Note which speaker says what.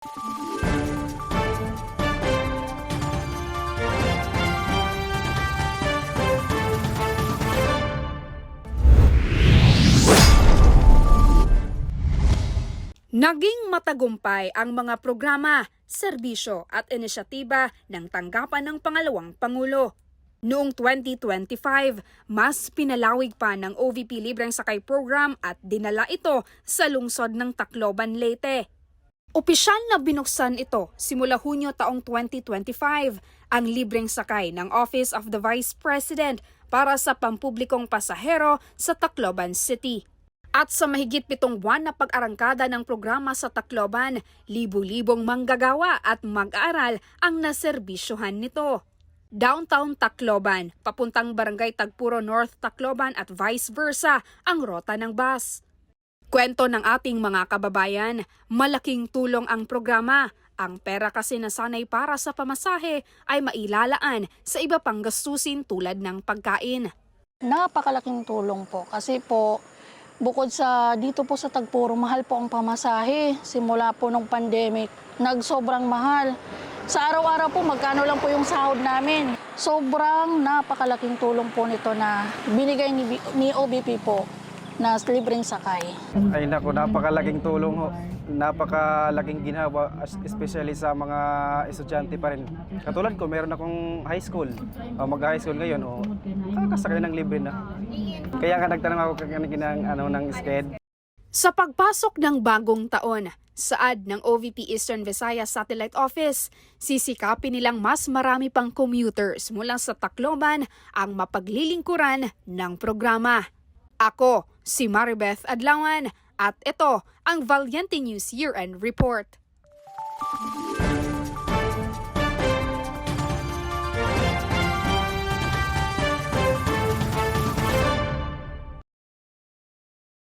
Speaker 1: Naging matagumpay ang mga programa, serbisyo at inisyatiba ng tanggapan ng pangalawang Pangulo. Noong 2025, mas pinalawig pa ng OVP Libreng Sakay Program at dinala ito sa lungsod ng Tacloban, Leyte. Opisyal na binuksan ito simula Hunyo taong 2025 ang libreng sakay ng Office of the Vice President para sa pampublikong pasahero sa Tacloban City. At sa mahigit 7 buwan na pag-arangkada ng programa sa Tacloban, libu-libong manggagawa at mag-aaral ang naserbisyohan nito. Downtown Tacloban, papuntang Barangay Tagpuro North Tacloban at vice versa ang rota ng bus. Kwento ng ating mga kababayan, malaking tulong ang programa. Ang pera kasi na sanay para sa pamasahe ay mailalaan sa iba pang gastusin tulad ng pagkain.
Speaker 2: Napakalaking tulong po kasi po bukod sa dito po sa Tagpuro, mahal po ang pamasahe. Simula po nung pandemic, nagsobrang mahal. Sa araw-araw po, magkano lang po yung sahod namin. Sobrang napakalaking tulong po nito na binigay ni OVP po na libreng sakay.
Speaker 3: Ay naku, napakalaking tulong ho. Napakalaking ginhawa, especially sa mga estudyante pa rin. Katulad ko, meron akong high school. Mag-high school ngayon, kakasakay ng libre na. Kaya nga nagtanong ako ng SCED.
Speaker 1: Sa pagpasok ng bagong taon, saad ng OVP Eastern Visayas Satellite Office, sisikapin nilang mas marami pang commuters mula sa Tacloban ang mapaglilingkuran ng programa. Ako, si Maribeth Adlawan, at ito ang Valiente News Year-End Report.